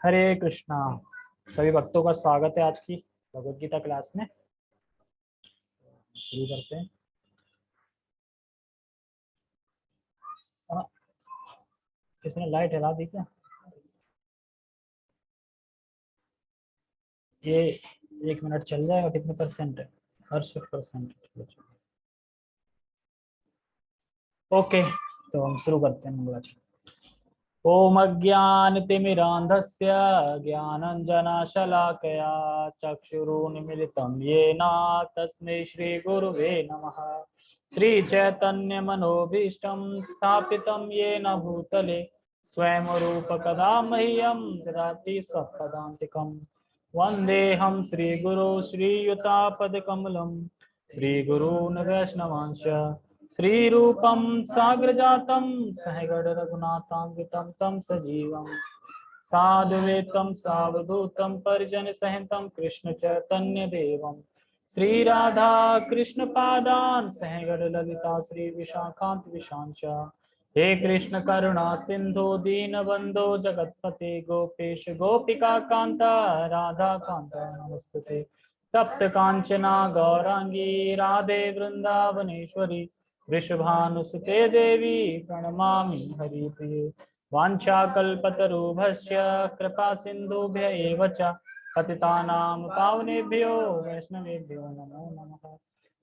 हरे कृष्णा। सभी भक्तों का स्वागत है आज की भगवत गीता क्लास में। शुरू करते हैं। किसी ने लाइट हिला दी क्या? ये 1 मिनट चल जाएगा। कितने परसेंट है? 68%। ओके, तो हम शुरू करते हैं मंगलाचरण। ओम अज्ञानतिमिरान्धस्य ज्ञानञ्जनशलाकया चक्षुरुन्मीलितं येन तस्मै श्रीगुरुवे नमः। श्रीचैतन्यमनोभीष्टं स्थापितं येन भूतले स्वयं रूपकदा मह्यं ददाति स्वपदान्तिकम्। वन्देऽहं श्रीगुरो श्रीयुतापदकमलं श्रीगुरून् वैष्णवांश्च श्रीरूपं साग्रजातं सहगण रघुनाथान्वितं तं सजीवं साद्वैतं सावधूतं परिजन सहितं कृष्ण चैतन्य देवं श्रीराधा कृष्ण पादान् सहगण ललिता श्री विशाखान्त विशांच। हे कृष्ण करुणा सिंधु दीनबंधो जगतपते गोपेश गोपिका कांता राधा कांता नमस्ते। तप्त कांचना गौरांगी राधे वृंदावनेश्वरी वृषभानुसुते देवी प्रणमामि हरिप्रिये। वाञ्छाकल्पतरुभ्यश्च कृपा सिन्धुभ्य एव च पतितानां पावनेभ्यो वैष्णवेभ्यो नमो नमः।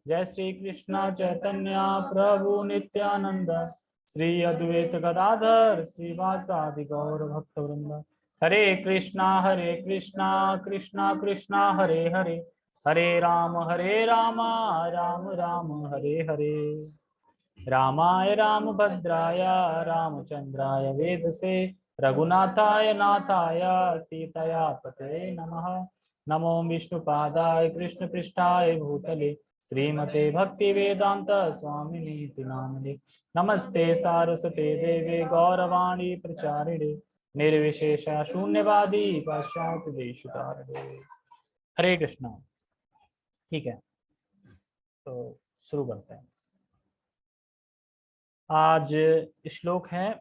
जय श्री कृष्ण चैतन्य प्रभु नित्यानंद श्री अद्वैत गदाधर श्रीवासादि गौर भक्तवृंद। हरे कृष्णा कृष्णा कृष्णा हरे हरे हरे राम राम राम हरे हरे। रामाय रामभद्राय रामचंद्राय वेदसे रघुनाथाय नाथाय सीतया पतये नमः। नमो विष्णुपादाय कृष्णपृष्ठाय भूतले श्रीमते भक्ति वेदांत स्वामिनीति नामिने। नमस्ते सारस्वते देवे गौरवाणी प्रचारिणे निर्विशेष शून्यवादी पाश्चात्य देशतारिणे। हरे कृष्णा। ठीक है, तो शुरू करते हैं। आज श्लोक है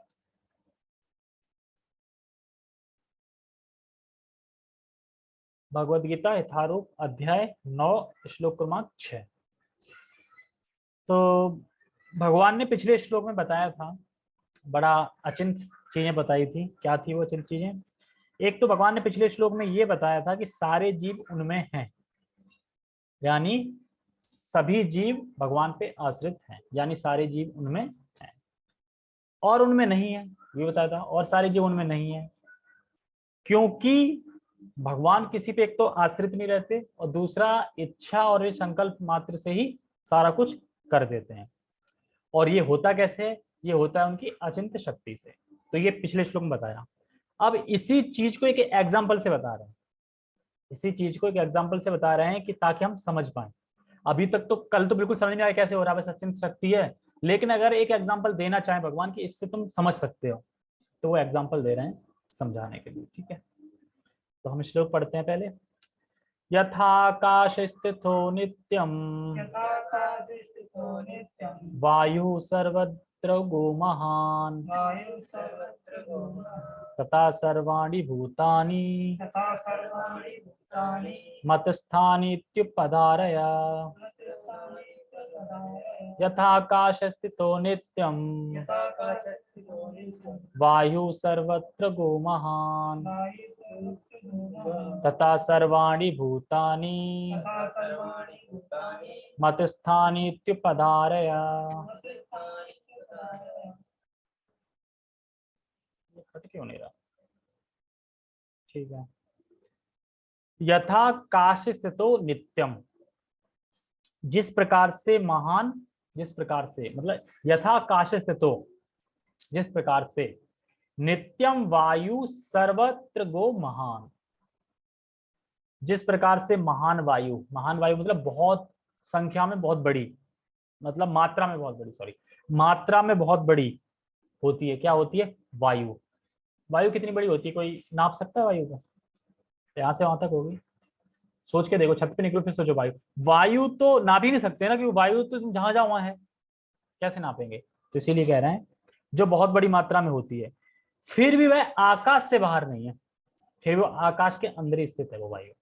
भगवद गीता यथारूप अध्याय 9 श्लोक क्रमांक 6। तो भगवान ने पिछले श्लोक में बताया था, बड़ा अचिंत चीजें बताई थी। क्या थी वो अचिंत चीजें? एक तो भगवान ने पिछले श्लोक में ये बताया था कि सारे जीव उनमें हैं, यानी सभी जीव भगवान पे आश्रित हैं, यानी सारे जीव उनमें हैं। और उनमें नहीं है, ये बताया था। और सारे जीव उनमें नहीं है क्योंकि भगवान किसी पे एक तो आश्रित नहीं रहते, और दूसरा इच्छा और संकल्प मात्र से ही सारा कुछ कर देते हैं। और ये होता कैसे है? ये होता है उनकी अचिंत्य शक्ति से। तो ये पिछले श्लोक में बताया। अब इसी चीज को एक एग्जाम्पल से बता रहे हैं, इसी चीज को एक एग्जाम्पल से बता रहे हैं कि ताकि हम समझ पाए। अभी तक तो कल तो बिल्कुल समझ नहीं आया कैसे हो रहा है, बस अचिंत्य शक्ति है। लेकिन अगर एक एग्जाम्पल देना चाहें भगवान की, इससे तुम समझ सकते हो, तो वो एग्जाम्पल दे रहे हैं समझाने के लिए। ठीक है, तो हम श्लोक पढ़ते हैं पहले। यथाकाश स्थितो नित्यम वायु सर्वत्र गो महान तथा सर्वाणि भूतानि मतस्थानीत्युपधारय। यथाकाश स्थितो नित्यम वायु सर्वत्र गो महान तथा सर्वाणि भूतानि मतस्थानीत्युपधारय। कट क्यों नहीं रहा? ठीक है। यथा काश स्थितो नित्यम, जिस प्रकार से महान, जिस प्रकार से मतलब यथा काश स्थितो, जिस प्रकार से नित्यम वायु सर्वत्र गो महान, जिस प्रकार से महान वायु, महान वायु मतलब बहुत संख्या में बहुत बड़ी, मतलब मात्रा में बहुत बड़ी, सॉरी मात्रा में बहुत बड़ी होती है। क्या होती है? वायु। वायु कितनी बड़ी होती है? कोई नाप सकता है वायु को? यहाँ से वहां तक होगी, सोच के देखो। छत पे निकलो फिर सोचो। वायु, वायु तो नाप ही नहीं सकते ना, क्योंकि वायु तो तुम जहां जाओ वहां है, कैसे नापेंगे? तो इसीलिए कह रहे हैं जो बहुत बड़ी मात्रा में होती है, फिर भी वह आकाश से बाहर नहीं है। फिर वो आकाश के अंदर ही स्थित है वो वायु।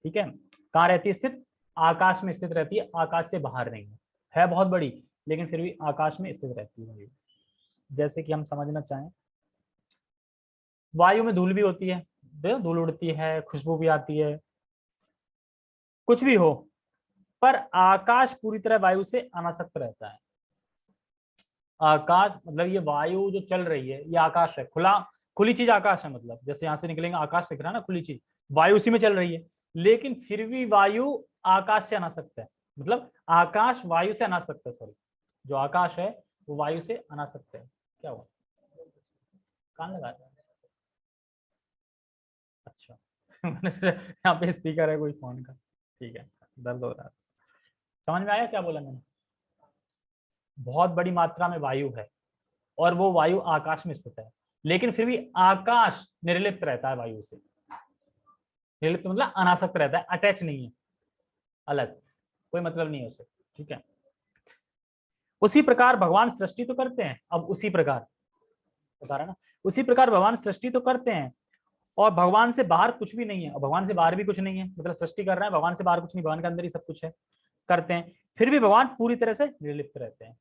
ठीक है, कहाँ रहती है स्थित? आकाश में स्थित रहती है, आकाश से बाहर नहीं है बहुत बड़ी, लेकिन फिर भी आकाश में स्थित रहती है वायु। जैसे कि हम समझना चाहें, वायु में धूल भी होती है, धूल उड़ती है, खुशबू भी आती है, कुछ भी हो, पर आकाश पूरी तरह वायु से अनासक्त रहता है। आकाश मतलब ये वायु जो चल रही है ये आकाश है, खुली चीज आकाश है, मतलब जैसे यहाँ से निकलेंगे आकाश दिख रहा है ना, खुली चीज, वायु उसी में चल रही है, लेकिन फिर भी वायु आकाश से अनासक्त है। मतलब आकाश वायु से अनासक्त है, सॉरी, जो आकाश है वो वायु से अनासक्त है। क्या हुआ? कान लगा रहा है? अच्छा मैंने सोचा यहाँ पे स्पीकर है कोई फोन का। ठीक है, दर्द हो रहा है। समझ में आया क्या बोला मैंने? बहुत बड़ी मात्रा में वायु है और वो वायु आकाश में स्थित है, लेकिन फिर भी आकाश निर्लिप्त रहता है वायु से। निर्लिप्त मतलब अनासक्त रहता है, अटैच नहीं है, अलग, कोई मतलब नहीं है उसे। ठीक है, उसी प्रकार भगवान सृष्टि तो करते हैं, अब उसी प्रकार बता रहा ना, उसी प्रकार भगवान सृष्टि तो करते हैं और भगवान से बाहर कुछ भी नहीं है, और भगवान से बाहर भी कुछ नहीं है, मतलब सृष्टि कर रहे हैं, भगवान से बाहर कुछ नहीं, भगवान के अंदर ही सब कुछ है, करते हैं, फिर भी भगवान पूरी तरह से निर्लिप्त रहते हैं।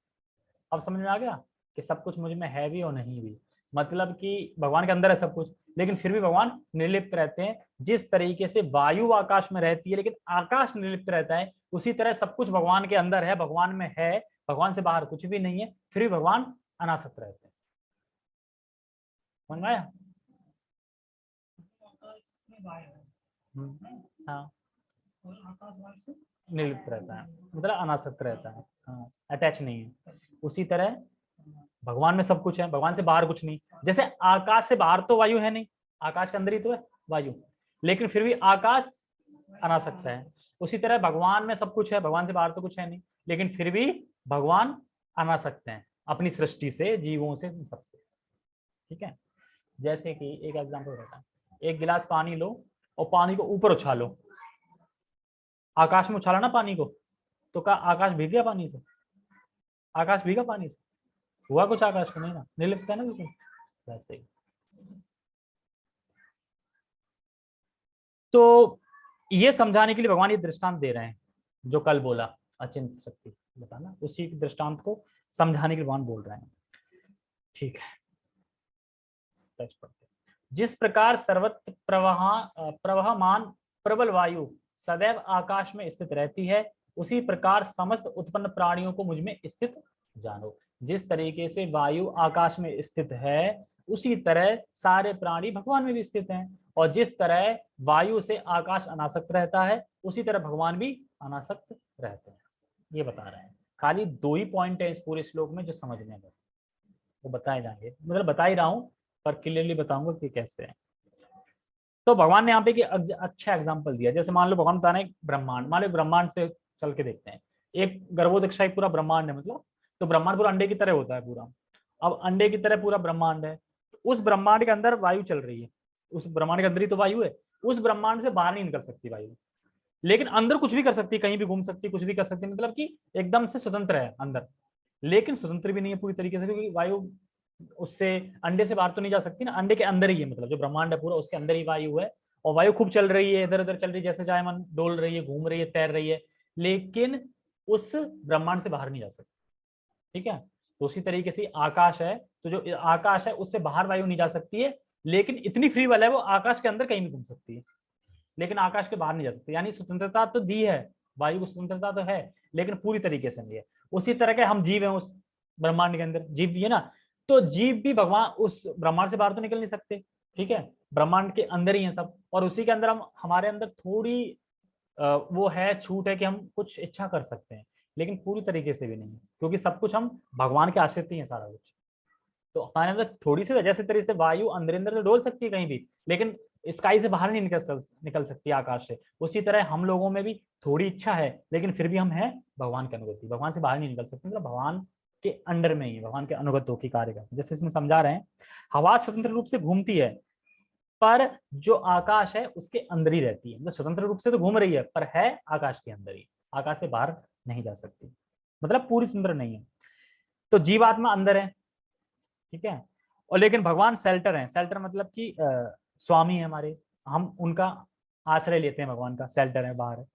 अब समझ में आ गया कि सब कुछ मुझ में है भी और नहीं भी, मतलब कि भगवान के अंदर है सब कुछ, लेकिन फिर भी भगवान निर्लिप्त रहते हैं। जिस तरीके से वायु आकाश में रहती है लेकिन आकाश निर्लिप्त रहता है, उसी तरह सब कुछ भगवान के अंदर है, भगवान में है, भगवान से बाहर कुछ भी नहीं है, फिर भी भगवान अनासक्त रहते हैं। समझ में आया? हाँ, निर्लिप्त रहता है, मतलब अनासक्त रहता है, हाँ, अटैच नहीं है। उसी तरह भगवान में सब कुछ है, भगवान से बाहर कुछ नहीं। जैसे आकाश से बाहर तो वायु है नहीं, आकाश के अंदर ही तो है वायु, लेकिन फिर भी आकाश अनासक्त है। उसी तरह भगवान में सब कुछ है, भगवान से बाहर तो कुछ है नहीं, लेकिन फिर भी भगवान अनासक्त हैं अपनी सृष्टि से, जीवों से, सबसे। ठीक है, जैसे कि एक एग्जांपल रहता है, एक गिलास पानी लो और पानी को ऊपर उछालो, आकाश में उछाला ना पानी को, तो क्या आकाश भीग गया पानी से? आकाश भीगा पानी से? हुआ कुछ आकाश को? नहीं ना, निर्लिप्त है ना बिल्कुल। वैसे ही तो ये समझाने के लिए भगवान ये दृष्टांत दे रहे हैं, जो कल बोला अचिंत्य शक्ति बताना, उसी दृष्टांत को समझाने के लिए भगवान बोल रहे हैं। ठीक है, जिस प्रकार सर्वत्र प्रवहमान प्रबल वायु सदैव आकाश में स्थित रहती है, उसी प्रकार समस्त उत्पन्न प्राणियों को मुझ में स्थित जानो। जिस तरीके से वायु आकाश में स्थित है, उसी तरह सारे प्राणी भगवान में भी स्थित हैं, और जिस तरह वायु से आकाश अनासक्त रहता है, उसी तरह भगवान भी अनासक्त रहते हैं। ये बता रहे हैं। खाली 2 ही पॉइंट है इस पूरे श्लोक में जो समझने हैं, बस वो बताए जाएंगे, मतलब बता ही रहा हूं पर क्लियरली बताऊंगा कि कैसे है। तो भगवान ने यहाँ पे एक अच्छा एग्जांपल दिया, जैसे मान लो भगवान बता रहे हैं ब्रह्मांड, मान लो ब्रह्मांड से चल के देखते हैं, एक गर्भोदक्षाई पूरा ब्रह्मांड है, मतलब तो ब्रह्मांड पूरा अंडे की तरह होता है पूरा। अब अंडे की तरह पूरा ब्रह्मांड है, तो उस ब्रह्मांड के अंदर वायु चल रही है, उस ब्रह्मांड के अंदर ही तो वायु है, उस ब्रह्मांड से बाहर नहीं निकल सकती वायु, लेकिन अंदर कुछ भी कर सकती है, कहीं भी घूम सकती है, कुछ भी कर सकती है, मतलब कि एकदम से स्वतंत्र है अंदर, लेकिन स्वतंत्र भी नहीं है पूरी तरीके से, क्योंकि वायु उससे अंडे से बाहर तो नहीं जा सकती ना, अंडे के अंदर ही है, मतलब जो ब्रह्मांड है पूरा उसके अंदर ही वायु है, और वायु खूब चल रही है, इधर उधर चल रही है, जैसे चाहे मन डोल रही है, घूम रही है, तैर रही है, लेकिन उस ब्रह्मांड से बाहर नहीं जा सकती। ठीक है, तो उसी तरीके से आकाश है, तो जो आकाश है उससे बाहर वायु नहीं जा सकती है, लेकिन इतनी फ्री वाला है वो आकाश के अंदर कहीं भी घूम सकती है, लेकिन आकाश के बाहर नहीं जा सकती। यानी स्वतंत्रता तो दी है, वायु को स्वतंत्रता तो है, लेकिन पूरी तरीके से नहीं है। उसी तरह के हम जीव हैं उस ब्रह्मांड के अंदर, जीव भी है ना, तो जीव भी भगवान उस ब्रह्मांड से बाहर तो निकल नहीं सकते। ठीक है, ब्रह्मांड के अंदर ही है सब, और उसी के अंदर हम, हमारे अंदर थोड़ी वो है, छूट है कि हम कुछ इच्छा कर सकते हैं, लेकिन पूरी तरीके से भी नहीं, क्योंकि सब कुछ हम भगवान के आश्रित ही है सारा कुछ। तो हमारे अंदर थोड़ी सी, जैसे तरीके से वायु अंदर अंदर तो डोल सकती है कहीं भी, लेकिन स्काई से बाहर नहीं निकल सकती आकाश से, उसी तरह हम लोगों में भी थोड़ी इच्छा है, लेकिन फिर भी हम हैं भगवान के अनुगति, भगवान से बाहर नहीं निकल सकते, मतलब भगवान के अंडर में ही है, भगवान के अनुगत होकर कार्य करते। जैसे इसमें समझा रहे हैं, हवा स्वतंत्र रूप से घूमती है, पर जो आकाश है उसके अंदर ही रहती है, मतलब स्वतंत्र रूप से तो घूम रही है, पर है आकाश के अंदर ही, आकाश से बाहर नहीं जा सकती, मतलब पूरी सुंदर नहीं है। तो जीवात्मा अंदर है, ठीक है, और लेकिन भगवान शेल्टर है, शेल्टर मतलब कि स्वामी है हमारे, हम उनका आश्रय लेते हैं, भगवान का शेल्टर है, बाहर है।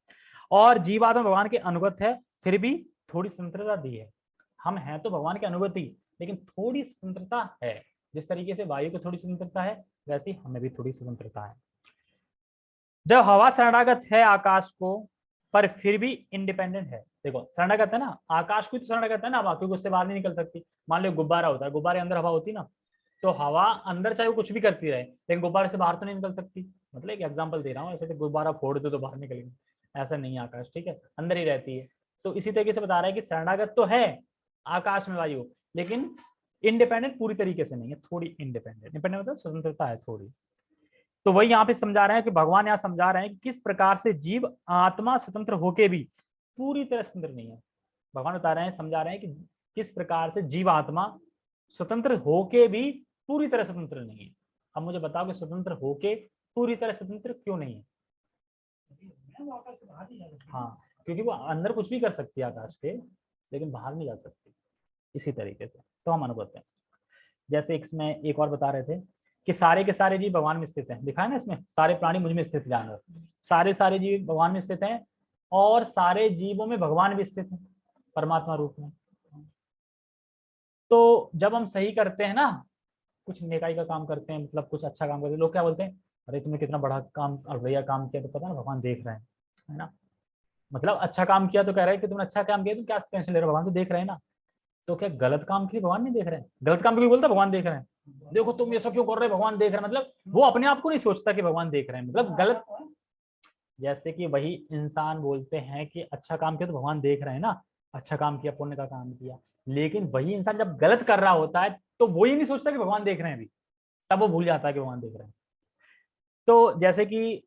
और जीवात्मा भगवान के अनुगत है, फिर भी थोड़ी स्वतंत्रता दी है। हम हैं तो भगवान के अनुगति, लेकिन थोड़ी स्वतंत्रता है। जिस तरीके से वायु को थोड़ी स्वतंत्रता है, वैसे ही हमें भी थोड़ी स्वतंत्रता है। जब हवा शरणागत है आकाश को, पर फिर भी इंडिपेंडेंट है। देखो शरणागत है ना, आकाश को तो शरणागत है ना हवा, क्योंकि उससे बाहर नहीं निकल सकती। मान लो गुब्बारा होता है, गुब्बारे अंदर हवा होती ना, तो हवा अंदर चाहे वो कुछ भी करती रहे, लेकिन गुब्बारे से बाहर तो नहीं निकल सकती। मतलब एक एग्जांपल दे रहा हूँ, ऐसे तो गुब्बारा फोड़ दो तो बाहर निकलेगी, ऐसा नहीं है आकाश, ठीक है, अंदर ही रहती है। तो इसी तरीके से बता रहा है कि शरणागत तो है आकाश में वायु, लेकिन इंडिपेंडेंट पूरी तरीके से नहीं है, थोड़ी इंडिपेंडेंट। इंडिपेंडेंट मतलब स्वतंत्रता है थोड़ी। तो वही यहाँ पे समझा रहे हैं कि भगवान यहाँ समझा रहे हैं कि किस प्रकार से जीव आत्मा स्वतंत्र होके भी पूरी तरह स्वतंत्र नहीं है। भगवान बता रहे हैं, समझा रहे हैं कि किस प्रकार से जीव आत्मा स्वतंत्र होके भी पूरी तरह स्वतंत्र नहीं है। अब मुझे बताओ कि स्वतंत्र होके पूरी तरह स्वतंत्र क्यों नहीं है? हाँ, क्योंकि वो अंदर कुछ भी कर सकती है आकाश के, लेकिन बाहर नहीं जा सकती। इसी तरीके से तो हम अनुभव हैं। जैसे इसमें एक और बता रहे थे कि सारे के सारे जीव भगवान में स्थित हैं, दिखा है ना इसमें, सारे प्राणी मुझ में स्थित, जानवर सारे सारे जीव भगवान में स्थित हैं, और सारे जीवों में भगवान भी स्थित है परमात्मा रूप में। तो जब हम सही करते हैं ना, कुछ नेकाई का काम करते हैं, मतलब कुछ अच्छा काम करते हैं, लोग क्या बोलते हैं, अरे तुमने कितना बड़ा काम और भैया काम किया, तो पता ना भगवान देख रहे हैं, है ना। मतलब अच्छा काम किया तो कह रहे हैं कि तुमने अच्छा काम किया, तुम क्या टेंशन ले रहे हो, भगवान तो देख रहे हैं ना। तो क्या गलत काम के लिए भगवान नहीं देख रहे हैं? गलत काम भी बोलता भगवान देख रहे हैं, देखो तुम ये सब क्यों कर रहे हो, भगवान देख रहे हैं। मतलब वो अपने आप को नहीं सोचता कि भगवान देख रहे हैं, मतलब गलत। जैसे कि वही इंसान बोलते हैं कि अच्छा काम किया तो भगवान देख रहे हैं ना, अच्छा काम किया, पुण्य का काम किया, लेकिन वही इंसान जब गलत कर रहा होता है तो वो ही नहीं सोचता कि भगवान देख रहे हैं अभी, तब वो भूल जाता है कि भगवान देख रहे हैं। तो जैसे कि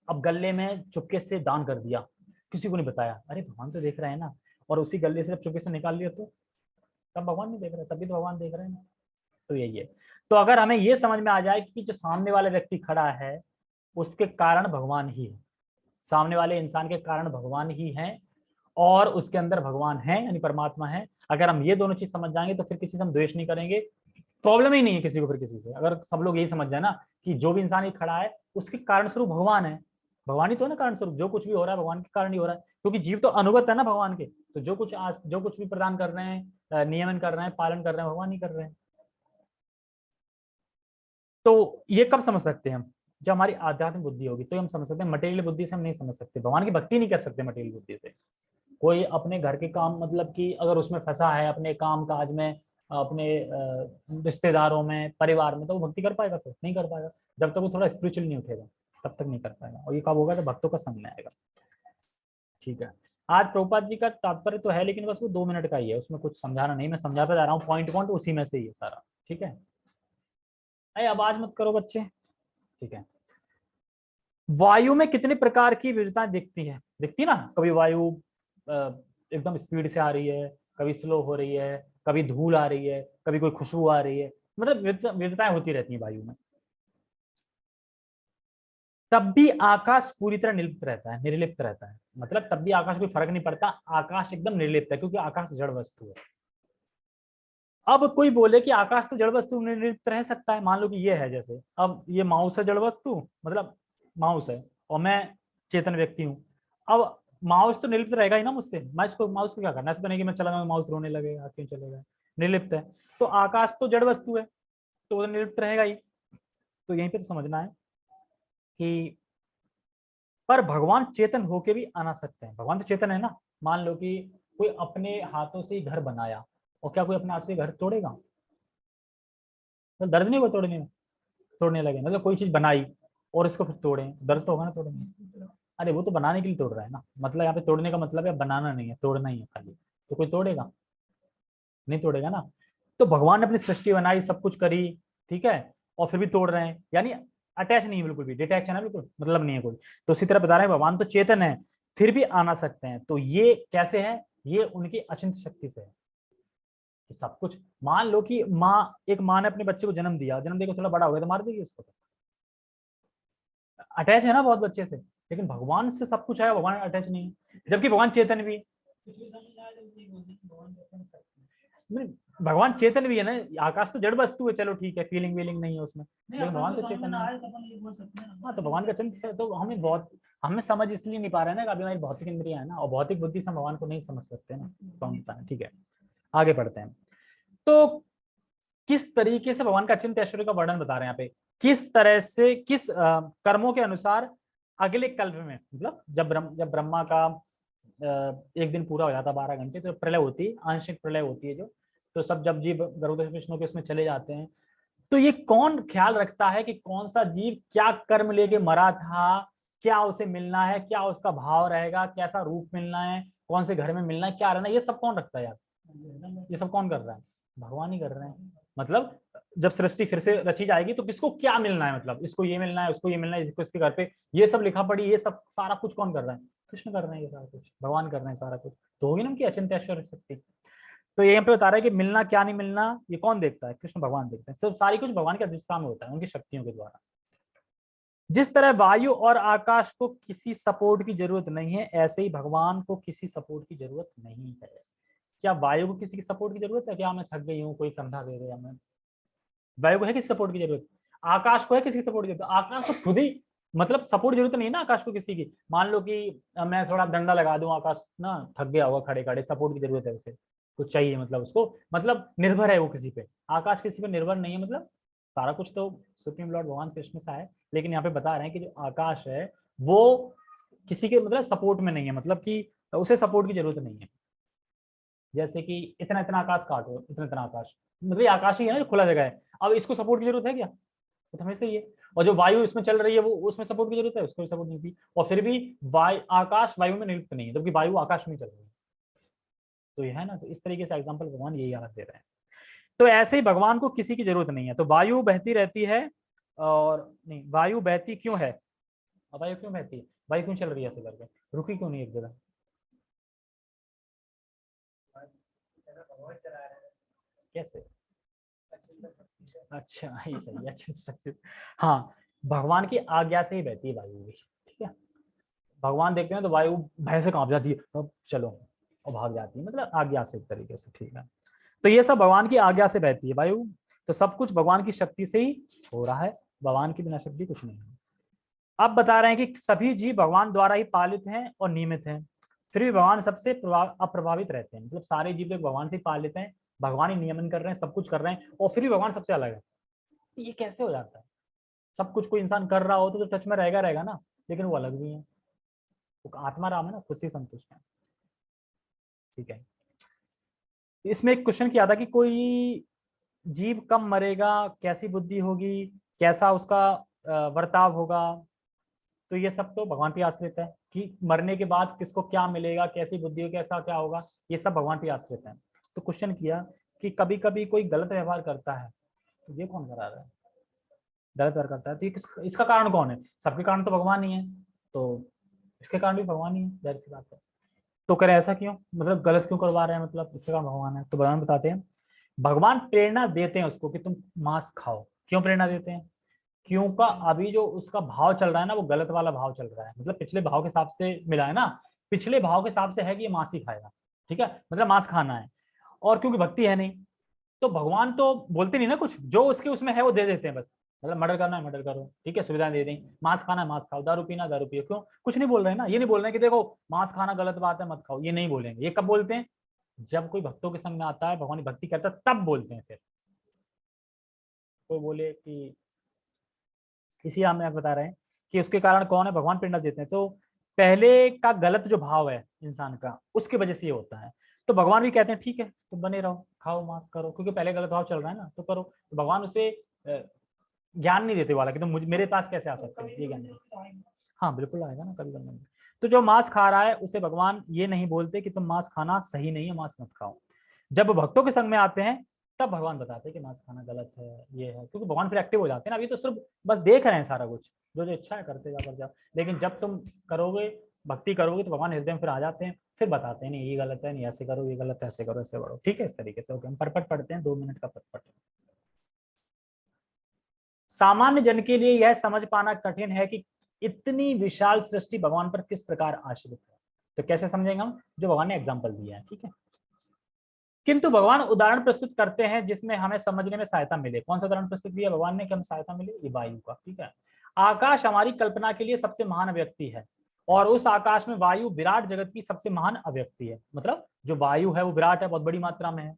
अब गले में चुपके से दान कर दिया, किसी को नहीं बताया, अरे भगवान तो देख रहे हैं ना, और उसी गले से जब चुपके से निकाल लिया तो तब भगवान नहीं देख रहे, तभी तो भगवान देख रहे हैं ना। तो यही है। तो अगर हमें ये समझ में आ जाए कि जो सामने वाला व्यक्ति खड़ा है उसके कारण भगवान ही है, सामने वाले इंसान के कारण भगवान ही है, और उसके अंदर भगवान है यानी परमात्मा है, अगर हम ये दोनों चीज समझ जाएंगे तो फिर किसी से हम द्वेष नहीं करेंगे, प्रॉब्लम ही नहीं है किसी को। फिर किसी से अगर सब लोग यही समझ जाए ना कि जो भी इंसान ही खड़ा है उसके कारण स्वरूप भगवान है, भगवान ही तो है ना कारण स्वरूप, जो कुछ भी हो रहा है भगवान के कारण ही हो रहा है, क्योंकि जीव तो अनुगत है ना भगवान के, तो जो कुछ भी प्रदान कर रहे हैं, नियमन कर रहे हैं, पालन कर रहे हैं, भगवान ही कर रहे हैं। तो ये कब समझ सकते हैं हम? जब हमारी आध्यात्मिक बुद्धि होगी तो हम समझ सकते हैं, मटेरियल बुद्धि से हम नहीं समझ सकते, भगवान की भक्ति नहीं कर सकते मटेरियल बुद्धि से। कोई अपने घर के काम, मतलब कि अगर उसमें फंसा है अपने काम काज में, अपने रिश्तेदारों में, परिवार में, तो वो भक्ति कर पाएगा? फिर नहीं कर पाएगा, जब तक वो थोड़ा स्पिरिचुअल नहीं उठेगा तब तक नहीं कर पाएगा। और ये कब होगा? जब भक्तों का संग में आएगा। ठीक है, आज प्रभुपाद जी का तात्पर्य तो है, लेकिन बस वो 2 मिनट का ही है, उसमें कुछ समझाना नहीं, मैं समझाता जा रहा हूँ पॉइंट पॉइंट, उसी में से ही है सारा। ठीक है, अरे आवाज मत करो बच्चे। ठीक है, वायु में कितने प्रकार की विविधताएं दिखती ना, कभी वायु एकदम स्पीड से आ रही है, कभी स्लो हो रही है, कभी धूल आ रही है, कभी कोई खुशबू आ रही है, मतलब विविधताएं होती रहती हैं वायु में। तब भी आकाश पूरी तरह निर्लिप्त रहता है, निर्लिप्त रहता है, मतलब तब भी आकाश कोई फर्क नहीं पड़ता, आकाश एकदम निर्लिप्त है, क्योंकि आकाश जड़ वस्तु है। अब कोई बोले कि आकाश तो जड़ वस्तु निर्लिप्त रह सकता है, मान लो कि ये है, जैसे अब ये माउस है जड़ वस्तु, मतलब माउस है और मैं चेतन व्यक्ति हूँ। अब माउस तो निर्लिप्त रहेगा ही ना मुझसे, मैं इसको माउस को क्या करना है, ऐसा तो नहीं कि मैं चला माउस रोने लगेगा, क्यों चलेगा, निर्लिप्त है। तो आकाश तो जड़ वस्तु है, तो वो निर्लिप्त रहेगा ही। तो यहीं पे तो समझना है कि पर भगवान चेतन होके भी आना सकते हैं, भगवान तो चेतन है ना। मान लो कि कोई अपने हाथों से ही घर बनाया, और क्या कोई अपने हाथ से घर तोड़ेगा? तो दर्द नहीं हुआ तोड़ने में? तोड़ने लगे, मतलब कोई चीज बनाई और इसको फिर तोड़े, दर्द तो होगा ना तोड़ने में। अरे वो तो बनाने के लिए तोड़ रहा है ना, मतलब यहाँ पे तोड़ने का मतलब है बनाना नहीं है, तोड़ना ही है खाली। तो कोई तोड़ेगा? नहीं तोड़ेगा ना। तो भगवान ने अपनी सृष्टि बनाई, सब कुछ करी, ठीक है, और फिर भी तोड़ रहे हैं, यानी अटैच नहीं है बिल्कुल भी, डिटैच है ना, बिल्कुल मतलब नहीं है कोई। तो उसी तरह बता रहे हैं भगवान तो चेतन है, फिर भी आना सकते हैं। तो ये कैसे है? ये उनकी अचिंत शक्ति से है कि सब कुछ। मान लो कि एक माँ ने अपने बच्चे को जन्म दिया, जन्म देकर थोड़ा बड़ा हो गया तो मार देगी उसको? अटैच है ना बहुत बच्चे से, लेकिन भगवान से सब कुछ है, भगवान अटैच नहीं है, जबकि भगवान चेतन भी है। भगवान चेतन भी है ना, आकाश तो जड़ वस्तु है, चलो ठीक है, फीलिंग वीलिंग नहीं है उसमें, लेकिन भगवान तो चेतन है। हाँ, तो भगवान का चिंतन से तो हमें समझ इसलिए नहीं पा रहे हैं ना, अभी हमारी भौतिक इंद्रिया है ना, और भौतिक बुद्धि से हम भगवान को नहीं समझ सकते ना, तो हम बताएं। ठीक है, आगे बढ़ते हैं। तो किस तरीके से भगवान का अचिंत्य ऐश्वर्य का वर्णन बता रहे हैं यहाँ पे, किस तरह से, किस कर्मों के अनुसार अगले कल्प में, मतलब जब ब्रह्मा का एक दिन पूरा हो जाता 12 घंटे, तो प्रलय होती है, आंशिक प्रलय होती है जो, तो सब जब जीव गरुड़ विष्णु के उसमें चले जाते हैं, तो ये कौन ख्याल रखता है कि कौन सा जीव क्या कर्म लेके मरा था, क्या उसे मिलना है, क्या उसका भाव रहेगा, कैसा रूप मिलना है, कौन से घर में मिलना है, क्या रहना है, ये सब कौन रखता है यार, ये सब कौन कर रहा है, भगवान ही कर रहे हैं। मतलब जब सृष्टि फिर से रची जाएगी तो किसको क्या मिलना है, मतलब इसको ये मिलना है, उसको ये मिलना है, इसको इसके घर पे, ये सब लिखा पड़ी, ये सब सारा कुछ कौन कर रहा है, कृष्ण कर रहे हैं, ये सारा कुछ भगवान कर रहे हैं सारा कुछ, तो होगी ना उनकी अचिंत्य ऐश्वर्य शक्ति। तो यहाँ पे बता रहा है कि मिलना क्या नहीं मिलना ये कौन देखता है, कृष्ण भगवान देखते हैं, सब सारी कुछ भगवान के अधिष्ठा में होता है, उनकी शक्तियों के द्वारा। जिस तरह वायु और आकाश को किसी सपोर्ट की जरूरत नहीं है, ऐसे ही भगवान को किसी सपोर्ट की जरूरत नहीं है। क्या वायु को किसी की सपोर्ट की जरूरत है, क्या मैं थक गई हूँ कोई कंधा दे दे, हमें वायु को है किसी सपोर्ट की जरूरत, आकाश को है किसी सपोर्ट की जरूरत, आकाश को खुद ही, मतलब सपोर्ट जरूरत नहीं है ना आकाश को किसी की, मान लो कि मैं थोड़ा डंडा लगा दूं, आकाश ना थक गया होगा खड़े खड़े, सपोर्ट की जरूरत है उसे, कुछ चाहिए, मतलब उसको, मतलब निर्भर है वो किसी पे, आकाश किसी पे निर्भर नहीं है, मतलब सारा कुछ तो सुप्रीम लॉर्ड भगवान कृष्ण सा है, लेकिन यहाँ पे बता रहे हैं कि जो आकाश है वो किसी के मतलब सपोर्ट में नहीं है, मतलब कि उसे सपोर्ट की जरूरत नहीं है। जैसे कि इतना इतना आकाश काटो, इतना इतना आकाश, मतलब ये आकाश ही है ना जो खुला जगह है, अब इसको सपोर्ट की जरूरत है क्या, तो हमेशा ही है। और जो वायु इसमें चल रही है वो उसमें सपोर्ट की जरूरत है, उसको भी सपोर्ट नहीं थी, और फिर भी आकाश वायु में नियुक्त नहीं है, जबकि वायु आकाश में चल रही है, तो ये है ना, तो इस तरीके से एग्जाम्पल भगवान यही याद दे रहे हैं। तो ऐसे ही भगवान को किसी की जरूरत नहीं है, तो वायु बहती रहती है, और नहीं, वायु बहती क्यों है, वायु क्यों बहती है, वायु क्यों चल रही है ऐसे करके, रुकी क्यों नहीं एक जगह, कैसे, अच्छा ये सही है, अच्छा सकते, हाँ, भगवान की आज्ञा से ही बहती है वायु भी, ठीक है, भगवान देखते हैं तो वायु भय से कांप जाती है, अब चलो, और भाग जाती है, मतलब आज्ञा से एक तरीके से, ठीक है, तो ये सब भगवान की आज्ञा से बहती है वायु, तो सब कुछ भगवान की शक्ति से ही हो रहा है, भगवान की बिना शक्ति कुछ नहीं है। अब बता रहे हैं कि सभी जीव भगवान द्वारा ही पालित हैं और नियमित हैं, फिर भी भगवान सबसे अप्रभावित रहते हैं, मतलब सारे जीव लोग भगवान से पालित हैं, भगवान ही नियमन कर रहे हैं, सब कुछ कर रहे हैं, और फिर भी भगवान सबसे अलग है, ये कैसे हो जाता है, सब कुछ कोई इंसान कर रहा हो तो टच में रहेगा रहेगा ना, लेकिन वो अलग भी है, वो आत्मा राम है ना, खुद से संतुष्ट है, ठीक है। इसमें एक क्वेश्चन किया था कि कोई जीव कब मरेगा, कैसी बुद्धि होगी, कैसा उसका बर्ताव होगा, तो ये सब तो भगवान पे आश्रित है कि मरने के बाद किसको क्या मिलेगा, कैसी बुद्धि होगी, कैसा क्या होगा, ये सब भगवान पे आश्रित है। तो क्वेश्चन किया कि कभी कभी कोई गलत व्यवहार करता है, तो ये कौन करा रहा है, गलत व्यवहार करता है, तो इसका कारण कौन है, सबके कारण तो भगवान ही है, तो इसके कारण भी भगवान ही है, जाहिर सी बात है। तो करें ऐसा क्यों, मतलब गलत क्यों करवा रहे हैं, मतलब इसके कारण भगवान है, तो भगवान बताते हैं, भगवान प्रेरणा देते हैं उसको कि तुम मांस खाओ, क्यों प्रेरणा देते हैं, क्योंकि अभी जो उसका भाव चल रहा है ना वो गलत वाला भाव चल रहा है, मतलब पिछले भाव के हिसाब से मिला है ना, पिछले भाव के हिसाब से है कि ये मांस ही खाएगा, ठीक है, मतलब मांस खाना है, और क्योंकि भक्ति है नहीं, तो भगवान तो बोलते नहीं ना कुछ, जो उसके उसमें है वो दे देते हैं बस, मतलब मर्डर करना है मर्डर करो, ठीक है, सुविधाएं दे दी, मांस खाना है मांस खाओ, दारू पीना दारू पियो, क्यों, कुछ नहीं बोल रहे हैं ना, ये नहीं बोल रहे हैं कि देखो मांस खाना गलत बात है मत खाओ, ये नहीं बोलेंगे, ये कब बोलते हैं, जब कोई भक्तों के संग में आता है, भगवान की भक्ति करता है, तब बोलते हैं। फिर कोई बोले कि इसी हम आप बता रहे हैं कि उसके कारण कौन है, भगवान प्रेरणा देते हैं, तो पहले का गलत जो भाव है इंसान का उसकी वजह से ये होता है, तो भगवान भी कहते हैं ठीक है तुम बने रहो, खाओ मांस करो, क्योंकि पहले गलत भाव चल रहा है ना, तो करो, तो भगवान उसे ज्ञान नहीं देते वाला कि तुम मेरे पास कैसे आ सकते हो, ये ज्ञान नहीं। हाँ बिल्कुल आएगा ना कभी कभी, तो जो मांस खा रहा है उसे भगवान ये नहीं बोलते कि तुम मांस खाना सही नहीं है, मांस मत खाओ, जब भक्तों के संग में आते हैं तब भगवान बताते हैं कि मांस खाना गलत है, ये है, क्योंकि भगवान फिर एक्टिव हो जाते हैं ना, अभी तो सिर्फ बस देख रहे हैं सारा कुछ, जो जो इच्छा है करते जाओ कर जाओ, लेकिन जब तुम करोगे भक्ति करोगे तो भगवान हृदय में फिर आ जाते हैं, फिर बताते हैं नहीं ये गलत है, नहीं ऐसे करो, ये गलत है, ऐसे करो, ऐसे करो, ठीक है, इस तरीके से। ओके, हम परपट पढ़ते हैं, 2 मिनट का परपट। सामान्य जन के लिए यह समझ पाना कठिन है कि इतनी विशाल सृष्टि भगवान पर किस प्रकार आश्रित है, तो कैसे समझेंगे हम, जो भगवान ने एग्जाम्पल दिया है, ठीक है, किंतु भगवान उदाहरण प्रस्तुत करते हैं जिसमें हमें समझने में सहायता मिले। कौन सा उदाहरण प्रस्तुत किया भगवान ने कि हमें सहायता मिले? ये वायु का। ठीक है, आकाश हमारी कल्पना के लिए सबसे महान अभिव्यक्ति है और उस आकाश में वायु विराट जगत की सबसे महान अभिव्यक्ति है। मतलब जो वायु है वो विराट है, बहुत बड़ी मात्रा में है।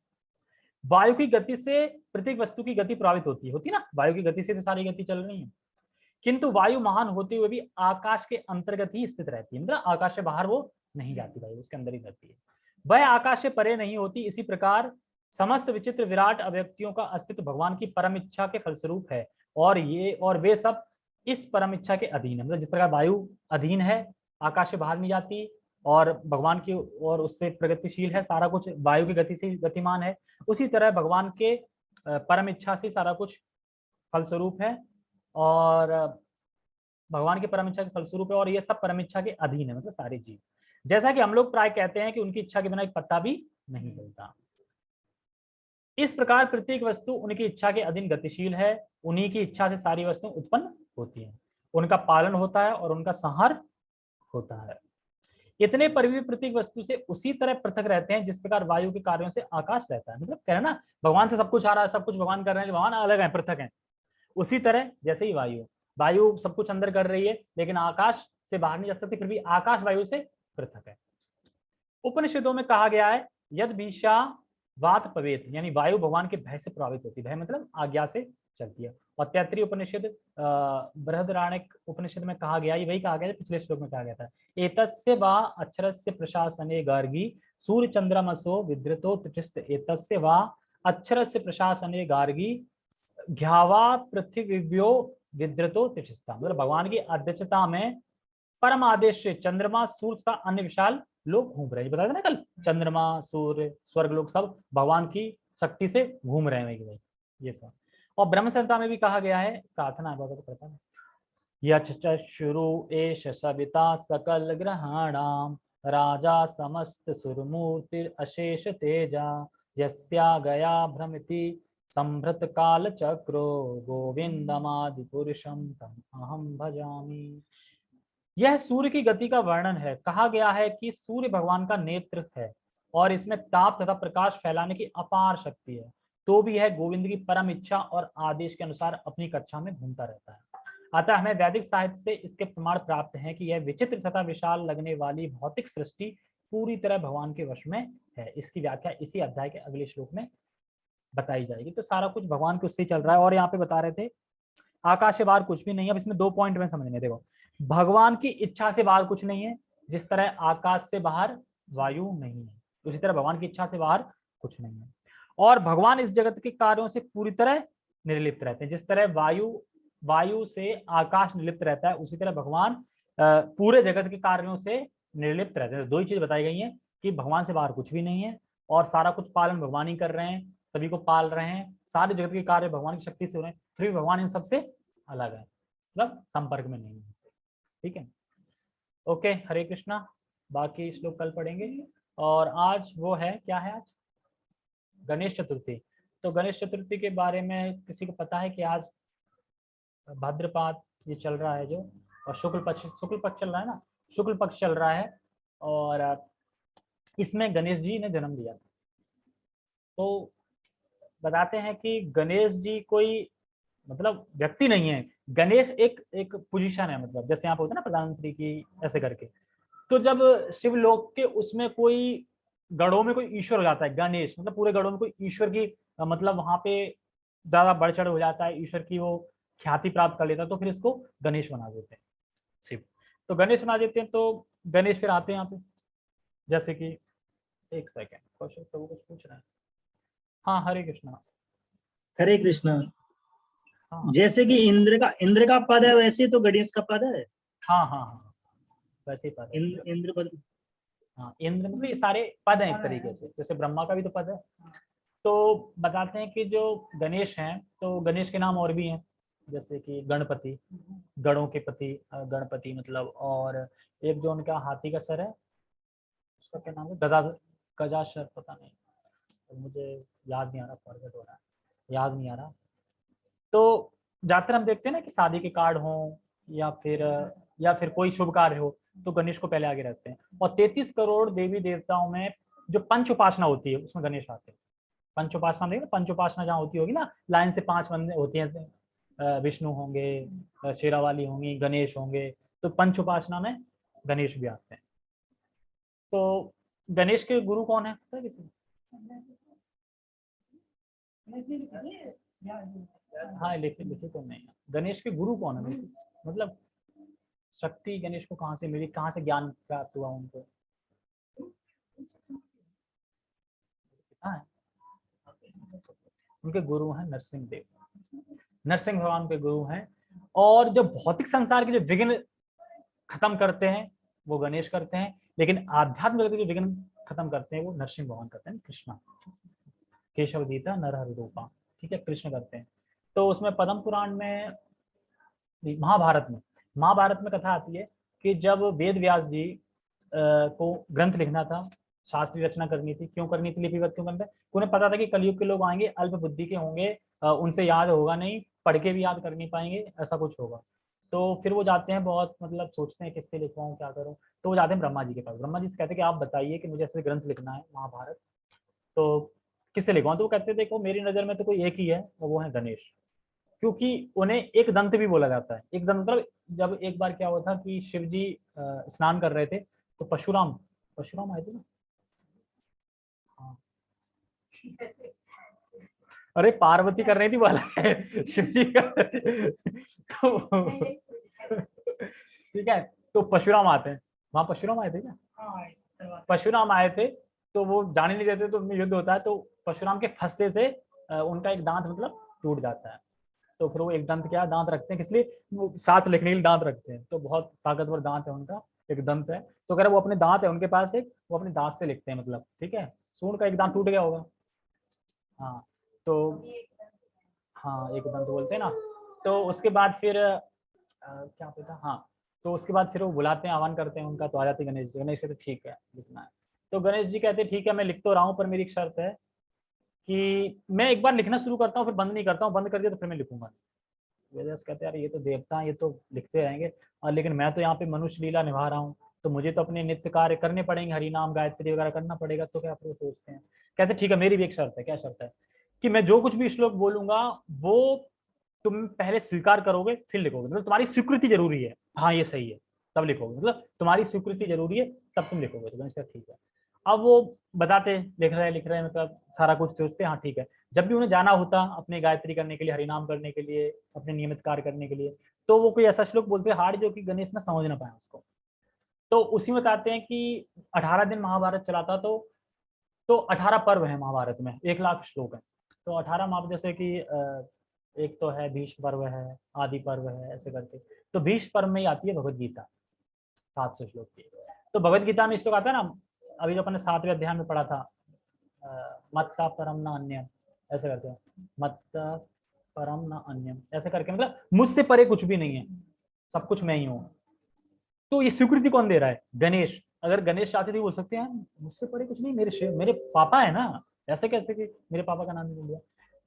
वायु की गति से प्रत्येक वस्तु की गति प्रभावित होती है ना, वायु की गति से तो सारी गति चल रही है। किंतु वायु महान होते हुए भी आकाश के अंतर्गत ही स्थित रहती है, मतलब आकाश से बाहर वो नहीं जाती, वायु उसके अंदर ही रहती है, वह आकाश से परे नहीं होती। इसी प्रकार समस्त विचित्र विराट अभिव्यक्तियों का अस्तित्व भगवान की परम इच्छा के फलस्वरूप है और वे सब इस परम इच्छा के अधीन है। मतलब जिस प्रकार वायु अधीन है, आकाश से बाहर नहीं जाती और भगवान की और उससे प्रगतिशील है, सारा कुछ वायु की गति से गतिमान है, उसी तरह भगवान के परम इच्छा से सारा कुछ फलस्वरूप है और भगवान की परम इच्छा के फलस्वरूप है और ये सब परम इच्छा के अधीन है, मतलब सारे जीव। जैसा कि हम लोग प्राय कहते हैं कि उनकी इच्छा के बिना एक पत्ता भी नहीं हिलता, इस प्रकार प्रत्येक वस्तु उनकी इच्छा के अधीन गतिशील है। उन्हीं की इच्छा से सारी वस्तुएं उत्पन्न होती हैं, उनका पालन होता है और उनका संहार होता है। इतने पर भी प्रत्येक वस्तु से उसी तरह पृथक रहते हैं जिस प्रकार वायु के कार्यों से आकाश रहता है। मतलब कह रहे ना, भगवान से सब कुछ आ रहा है, सब कुछ भगवान कर रहे हैं, भगवान अलग है, पृथक है। उसी तरह जैसे ही वायु सब कुछ अंदर कर रही है लेकिन आकाश से बाहर नहीं जा सकती, फिर भी आकाश वायु से पृथक है। उपनिषदों में कहा गया है यद विषा वात पवेत, यानी वायु भगवान के भय से प्रभावित होती है, भय मतलब आज्ञा से चलती है। और तैत्तिरीय उपनिषद बृहदारण्यक उपनिषद में कहा गया, ये वही कहा गया पिछले श्लोक में कहा गया था, एतस्य वा अक्षरस्य प्रशासने गार्गी सूर्य चंद्रमसो विद्रतो तिष्ठ, एतस्य वा अक्षरस्य प्रशासने गार्गी घ्यावा पृथ्वीव्यो विद्रतो तिष्ठता। मतलब भगवान की अध्यक्षता में परम आदेश से चंद्रमा, सूर्य तथा अन्य विशाल लोग घूम रहे हैं। बताया था ना कल, चंद्रमा, सूर्य, स्वर्ग लोग सब भगवान की शक्ति से घूम रहे हैं भाई, ये सब। और ब्रह्म संहिता में भी कहा गया है, प्रार्थना करता है, यच्चश्रु एष सविता सकल ग्रहाणाम राजा समस्त सुरमूर्तिर अशेष तेजा यस्या गया भ्रमिति संभृत काल चक्रो गोविंदमादि पुरुषम तम अहम भजामि। यह सूर्य की गति का वर्णन है। कहा गया है कि सूर्य भगवान का नेत्र है और इसमें ताप तथा प्रकाश फैलाने की अपार शक्ति है, तो भी यह गोविंद की परम इच्छा और आदेश के अनुसार अपनी कक्षा में घूमता रहता है। अतः हमें वैदिक साहित्य से इसके प्रमाण प्राप्त हैं कि यह विचित्र तथा विशाल लगने वाली भौतिक सृष्टि पूरी तरह भगवान के वश में है। इसकी व्याख्या इसी अध्याय के अगले श्लोक में बताई जाएगी। तो सारा कुछ भगवान के उससे चल रहा है। और यहाँ पे बता रहे थे आकाश से बाहर कुछ भी नहीं है। अब इसमें 2 पॉइंट में समझने, देखो, भगवान की इच्छा से बाहर कुछ नहीं है, जिस तरह आकाश से बाहर वायु नहीं है, उसी तरह भगवान की इच्छा से बाहर कुछ नहीं है। और भगवान इस जगत के कार्यों से पूरी तरह निर्लिप्त रहते हैं। जिस तरह वायु से आकाश निर्लिप्त रहता है, उसी तरह भगवान पूरे जगत के कार्यों से निर्लिप्त रहते हैं। 2 ही चीज बताई गई हैं कि भगवान से बाहर कुछ भी नहीं है और सारा कुछ पालन भगवान ही कर रहे हैं, सभी को पाल रहे हैं, सारे जगत के कार्य भगवान की शक्ति से हो रहे हैं, फिर भी भगवान इन सबसे अलग है, मतलब संपर्क में नहीं है। ठीक है, ओके, हरे कृष्णा। बाकी श्लोक कल पढ़ेंगे। और आज वो है, क्या है आज? गणेश चतुर्थी। तो गणेश चतुर्थी के बारे में किसी को पता है कि आज भाद्रपाद ये चल रहा है जो, और शुक्ल पक्ष चल रहा है ना, शुक्ल पक्ष चल रहा है और इसमें गणेश जी ने जन्म लिया था। तो बताते हैं कि गणेश जी कोई मतलब व्यक्ति नहीं है, गणेश एक पोजीशन है, मतलब जैसे यहाँ पे होता है ना प्रधानमंत्री की, ऐसे करके। तो जब शिवलोक के उसमें कोई गढ़ों में कोई ईश्वर हो जाता है, गणेश मतलब पूरे गढ़ों में कोई ईश्वर की मतलब वहां पे ज्यादा बढ़ चढ़ हो जाता है, ईश्वर की वो ख्याति प्राप्त कर लेता है, तो फिर इसको गणेश बना देते हैं, शिव। तो गणेश बना देते हैं, तो गणेश फिर आते हैं यहाँ पे, जैसे कि एक सेकेंड, क्वेश्चन तो कुछ पूछ रहा है। हाँ, हरे कृष्णा। हरे कृष्णा। हाँ, जैसे कि इंद्र का पद है, वैसे तो गणेश का पद है। हाँ हाँ हाँ, वैसे ही पद है। इंद्र पद। हाँ, इंद्र मतलब ये सारे पद हैं एक तरीके से, जैसे ब्रह्मा का भी तो पद है। तो बताते हैं कि जो गणेश हैं, तो गणेश के नाम और भी हैं, जैसे कि गणपति, गणों के पति, गणपति मतलब, और एक जो उनका हाथी का सर है, उसका क्या नाम है? गजासर, पता नहीं, तो मुझे याद नहीं आ रहा, फॉरगेट हो रहा है, याद नहीं आ रहा। तो ज्यादातर हम देखते हैं ना कि शादी के कार्ड हो या फिर कोई शुभ कार्य हो, तो गणेश को पहले आगे रखते हैं। और 33 करोड़ देवी देवताओं में जो पंच उपासना होती है, उसमें गणेश आते हैं। पंचोपासना देखिए, पंचोपासना जहाँ होती होगी ना, लाइन से 5 बंदे होती हैं, विष्णु होंगे, शेरावाली होंगी, गणेश होंगे, तो पंचोपासना में गणेश भी आते हैं। तो गणेश के गुरु कौन है पता है किसी को? हाँ लिखे लिखे तो नहीं है। गणेश के गुरु कौन है मतलब शक्ति गणेश को कहाँ से मिली, कहाँ से ज्ञान प्राप्त हुआ उनको? हाँ, उनके गुरु हैं नरसिंह देव, नरसिंह भगवान के गुरु हैं। और जो भौतिक संसार के जो विघ्न खत्म करते हैं वो गणेश करते हैं, लेकिन आध्यात्मिक जगत के जो विघ्न खत्म करते हैं वो नरसिंह भगवान करते हैं, कृष्णा। केशव गीता नरहरि रूपा, ठीक है, कृष्ण करते हैं। तो उसमें पद्म पुराण में, महाभारत में कथा आती है कि जब वेद व्यास जी को ग्रंथ लिखना था, शास्त्रीय रचना करनी थी, क्यों करनी थी, लिपिबद्ध क्यों करना था? उन्हें पता था कि कलयुग के लोग आएंगे, अल्प बुद्धि के होंगे, उनसे याद होगा नहीं, पढ़ के भी याद कर नहीं पाएंगे, ऐसा कुछ होगा। तो फिर वो जाते हैं, बहुत मतलब सोचते हैं किससे लिखवाऊं, क्या करूं, तो वो जाते हैं ब्रह्मा जी के पास। ब्रह्मा जी से कहते हैं कि आप बताइए कि मुझे ऐसे ग्रंथ लिखना है महाभारत, तो किससे लिखवाऊं? तो वो कहते हैं देखो मेरी नजर में तो कोई एक ही है और वो है गणेश, क्योंकि उन्हें एक दंत भी बोला जाता है। एक दंत मतलब जब एक बार क्या हुआ था कि शिव जी स्नान कर रहे थे, तो परशुराम परशुराम आए थे ना। हाँ। अरे पार्वती कर रही थी वाला है, शिव जी कर रहे थे। तो ठीक है, तो परशुराम आते हैं वहां, परशुराम आए थे क्या? परशुराम आए थे, तो वो जाने नहीं देते, तो युद्ध होता है, तो परशुराम के फंसते से उनका एक दांत मतलब टूट जाता है। तो फिर वो एक दंत क्या दांत रखते हैं, किसलिए? वो साथ लिखने के लिए दांत रखते हैं, तो बहुत ताकतवर दांत है उनका, एक दंत है। तो अगर वो अपने दांत है उनके पास एक, वो अपने दांत से लिखते हैं, मतलब ठीक है, सूंड का एक दांत टूट गया होगा। हाँ, तो हाँ एक दंत बोलते हैं ना। तो उसके बाद फिर क्या पता, हाँ, तो उसके बाद फिर वो बुलाते हैं, आह्वान करते हैं उनका, तो आ जाते हैं गणेश जी। गणेश कहते ठीक है लिखना है। तो गणेश जी कहते ठीक है मैं लिख तो रहा हूँ, पर मेरी एक शर्त है कि मैं एक बार लिखना शुरू करता हूँ फिर बंद नहीं करता हूँ, बंद कर दिया तो फिर मैं लिखूंगा। वेदव्यास कहते यार ये तो देवता हैं, ये तो लिखते रहेंगे, और लेकिन मैं तो यहाँ पे मनुष्य लीला निभा रहा हूँ, तो मुझे तो अपने नित्य कार्य करने पड़ेंगे, हरि नाम गायत्री वगैरह करना पड़ेगा, तो क्या फिर सोचते हैं। कहते ठीक है मेरी भी एक शर्त है। क्या शर्त है? कि मैं जो कुछ भी श्लोक बोलूंगा वो तुम पहले स्वीकार करोगे फिर लिखोगे, मतलब तुम्हारी स्वीकृति जरूरी है, हाँ ये सही है तब लिखोगे, मतलब तुम्हारी स्वीकृति जरूरी है तब तुम लिखोगे। तो गणेश ठीक है। अब वो बताते लिख रहे हैं, मतलब सारा कुछ सोचते हैं, हाँ ठीक है। जब भी उन्हें जाना होता अपने गायत्री करने के लिए, हरिनाम करने के लिए, अपने नियमित कार्य करने के लिए, तो वो कोई ऐसा श्लोक बोलते हैं हार्ड जो कि गणेश ना समझ ना पाए उसको। तो उसी में बताते हैं कि 18 दिन महाभारत चला था, तो 18 पर्व है महाभारत में, 1 लाख श्लोक है। तो 18 महापर्व जैसे कि एक तो है भीष्म पर्व है, आदि पर्व है, ऐसे करके। तो भीष्म पर्व में ही आती है भगवत गीता, 700 श्लोक की। तो भगवत गीता में श्लोक आता है ना, अभी जो अपने 7वें अध्याय में पढ़ा था, मत्ता परम न अन्यम, ऐसे करते हैं, मत्ता परम न अन्यम, ऐसे करके, मतलब मुझसे परे कुछ भी नहीं है, सब कुछ मैं ही हूँ। तो ये स्वीकृति कौन दे रहा है? गणेश। अगर गणेश चाहते थे बोल सकते हैं मुझसे परे कुछ नहीं, मेरे पापा है ना, ऐसे कैसे कि मेरे पापा का नाम नहीं लिया।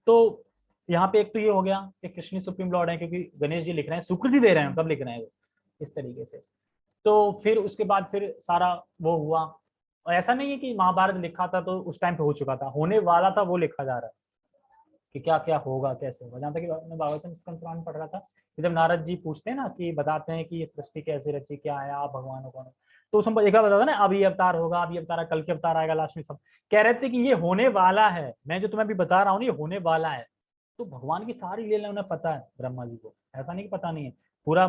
तो यहाँ पे एक तो ये हो गया कि कृष्ण सुप्रीम लॉर्ड है, क्योंकि गणेश जी लिख रहे हैं, स्वीकृति दे रहे हैं, तब लिख रहे हैं वो इस तरीके से। तो फिर उसके बाद फिर सारा वो हुआ, और ऐसा नहीं है कि महाभारत लिखा था तो उस टाइम पे हो चुका था, होने वाला था वो लिखा जा रहा है कि क्या क्या होगा, कैसे होगा। जहाँ तक मैं भागवतम स्कंद पुराण पढ़ रहा था कि जब नारद जी पूछते हैं ना कि बताते हैं कि ये सृष्टि कैसे रची, क्या है, आप भगवान हो कौन हो, तो उसमें एक बार बताता ना, अब ये अवतार होगा, अब ये अवतार, कल के अवतार आएगा, लास्ट में सब कह रहे थे कि ये होने वाला है, मैं जो तुम्हें अभी बता रहा हूँ ये होने वाला है। तो भगवान की सारी लीला उन्हें पता है ब्रह्मा जी को, ऐसा नहीं कि पता नहीं है, पूरा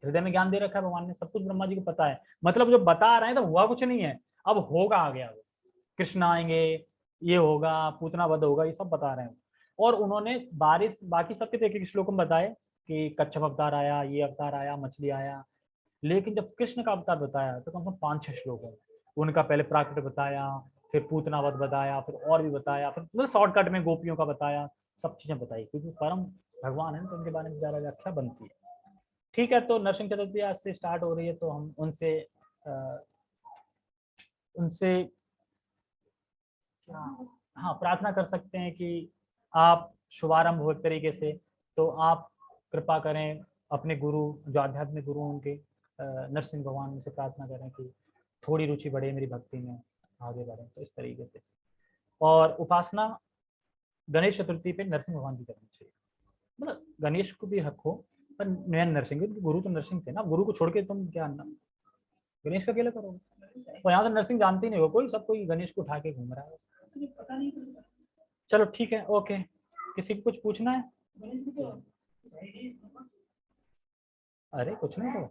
हृदय में ज्ञान दे रखा है भगवान ने, सब कुछ ब्रह्मा जी को पता है। मतलब जो बता रहे हैं तो हुआ कुछ नहीं है, अब होगा आ गया, कृष्ण आएंगे, ये होगा, पूतना वध होगा, ये सब बता रहे हैं। और उन्होंने बारिश बाकी सबके तो एक एक श्लोक में बताए कि कच्छप अवतार आया, ये अवतार आया, मछली आया, लेकिन जब कृष्ण का अवतार बताया तो कम से कम 5-6 श्लोक है। उनका पहले प्राकृत बताया, फिर पूतनावध बताया, फिर और भी बताया, फिर मतलब शॉर्टकट में गोपियों का बताया, सब चीजें बताई, क्योंकि परम भगवान है तो उनके बारे में ज्यादा व्याख्या बनती है। ठीक है, तो नरसिंह चतुर्थी आज से स्टार्ट हो रही है, तो हम उनसे उनसे क्या, हाँ प्रार्थना कर सकते हैं कि आप शुभारंभ हो एक तरीके से, तो आप कृपा करें अपने गुरु, जो आध्यात्मिक गुरु उनके नरसिंह भगवान से प्रार्थना करें कि थोड़ी रुचि बढ़े मेरी भक्ति में, आगे बढ़े, तो इस तरीके से। और उपासना गणेश चतुर्थी पे नरसिंह भगवान की करनी चाहिए। मतलब गणेश को भी हक हो, पर नयन नरसिंह, क्योंकि गुरु तो नरसिंह थे ना, गुरु को छोड़ के तुम क्या गणेश का अकेले करोगे। और यहाँ तो नरसिंह जानते ही नहीं हो कोई, सब कोई गणेश को उठा के घूम रहा है। पता नहीं। चलो ठीक है, ओके। किसी को कुछ पूछना है? अरे कुछ नहीं तो